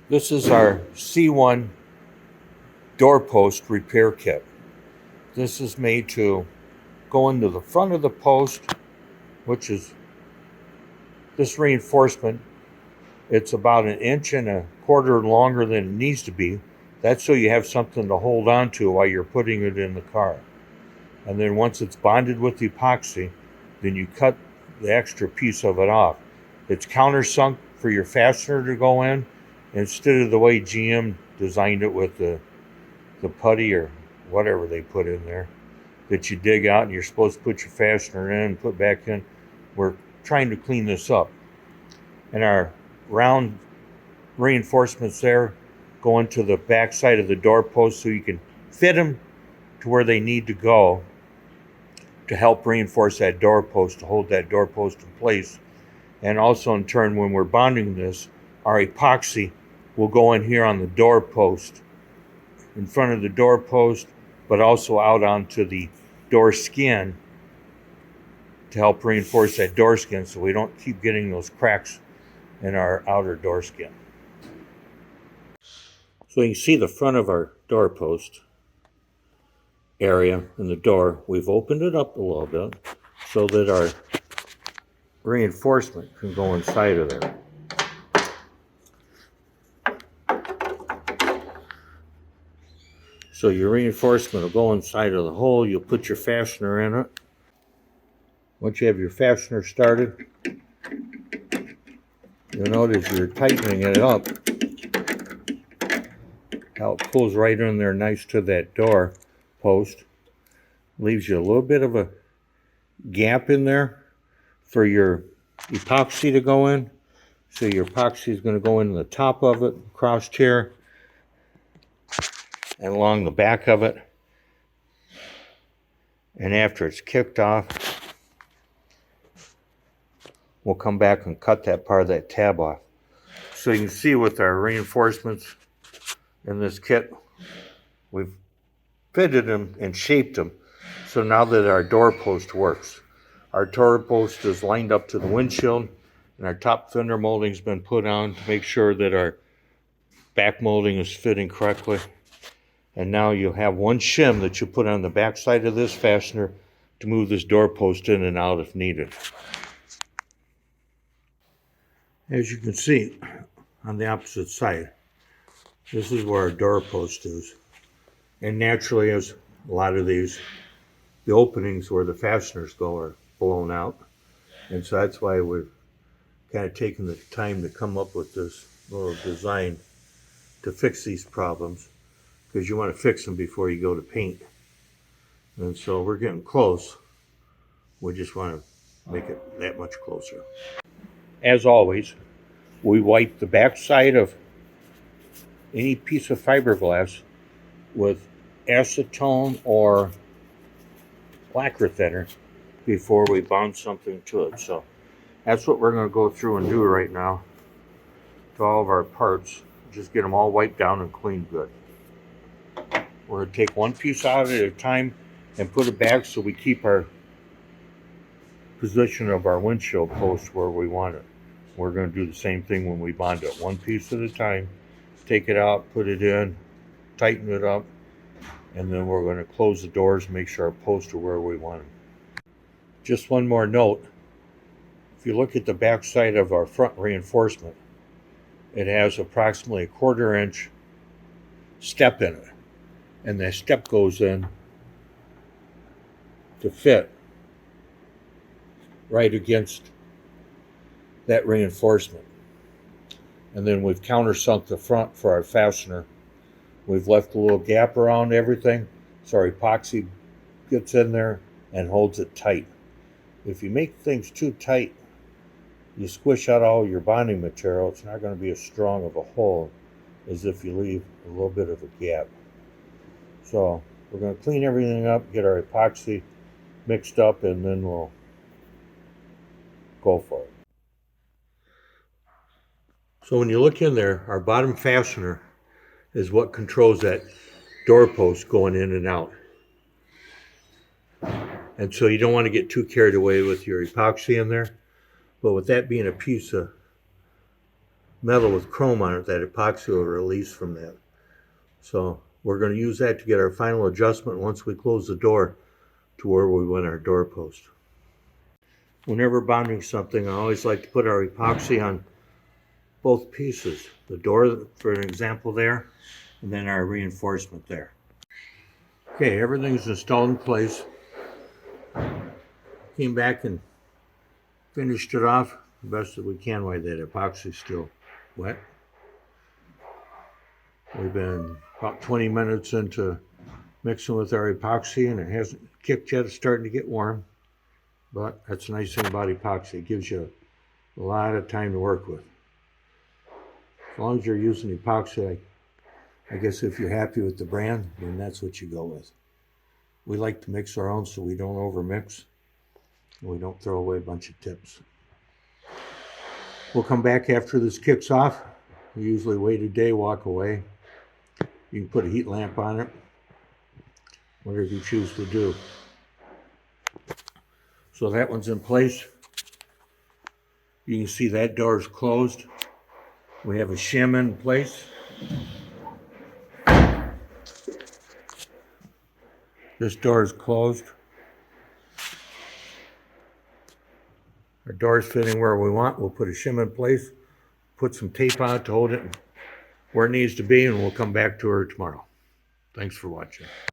This is our C1 doorpost repair kit. This is made to go into the front of the post, which is this reinforcement. It's about 1.25 inches longer than it needs to be. That's so you have something to hold on to while you're putting it in the car. And then once it's bonded with the epoxy, then you cut the extra piece of it off. It's countersunk for your fastener to go in, instead of the way GM designed it with the putty or whatever they put in there that you dig out and you're supposed to put your fastener in and put back in. We're trying to clean this up. And our round reinforcements there go into the back side of the doorpost so you can fit them to where they need to go to help reinforce that doorpost, to hold that doorpost in place. And also in turn, when we're bonding this, our epoxy will go in here on the doorpost, in front of the doorpost, but also out onto the door skin to help reinforce that door skin so we don't keep getting those cracks in our outer door skin. So you can see the front of our doorpost area in the door. We've opened it up a little bit so that our reinforcement can go inside of there. So your reinforcement will go inside of the hole. You'll put your fastener in it. Once you have your fastener started, you'll notice you're tightening it up. How it pulls right in there nice to that door post. Leaves you a little bit of a gap in there for your epoxy to go in. So your epoxy is going to go in the top of it, cross tier, and along the back of it. And after it's kicked off, we'll come back and cut that part of that tab off. So you can see with our reinforcements in this kit, we've fitted them and shaped them so now that our doorpost works. Our doorpost is lined up to the windshield, and our top fender molding's been put on to make sure that our back molding is fitting correctly. And now you'll have one shim that you put on the back side of this fastener to move this doorpost in and out if needed. As you can see on the opposite side, this is where our doorpost is. And naturally, as a lot of these, the openings where the fasteners go are blown out. And so that's why we've kind of taken the time to come up with this little design to fix these problems, because you want to fix them before you go to paint. And so we're getting close. We just want to make it that much closer. As always, we wipe the back side of any piece of fiberglass with acetone or lacquer thinner before we bond something to it. So that's what we're going to go through and do right now to all of our parts. Just get them all wiped down and cleaned good. We're going to take one piece out at a time and put it back so we keep our position of our windshield post where we want it. We're going to do the same thing when we bond it. One piece at a time. Take it out, put it in, tighten it up, and then we're going to close the doors and make sure our posts are where we want them. Just one more note. If you look at the back side of our front reinforcement, it has approximately 1/4 inch step in it. And that step goes in to fit right against that reinforcement. And then we've countersunk the front for our fastener. We've left a little gap around everything so our epoxy gets in there and holds it tight. If you make things too tight, you squish out all your bonding material. It's not going to be as strong of a hole as if you leave a little bit of a gap. So we're going to clean everything up, get our epoxy mixed up, and then we'll go for it. So when you look in there, our bottom fastener is what controls that doorpost going in and out. And so you don't want to get too carried away with your epoxy in there. But with that being a piece of metal with chrome on it, that epoxy will release from that. So we're going to use that to get our final adjustment once we close the door to where we want our door post. Whenever bonding something, I always like to put our epoxy on both pieces. The door, for an example there, and then our reinforcement there. Okay, everything's installed in place. Came back and finished it off the best that we can while that epoxy's still wet. We've been about 20 minutes into mixing with our epoxy and it hasn't kicked yet. It's starting to get warm, but that's the nice thing about epoxy. It gives you a lot of time to work with. As long as you're using epoxy, I guess if you're happy with the brand, then that's what you go with. We like to mix our own so we don't overmix and we don't throw away a bunch of tips. We'll come back after this kicks off. We usually wait a day, walk away. You can put a heat lamp on it, whatever you choose to do. So that one's in place. You can see that door is closed. We have a shim in place. This door is closed. Our door is fitting where we want. We'll put a shim in place, put some tape on it to hold it where it needs to be, and we'll come back to her tomorrow. Thanks for watching.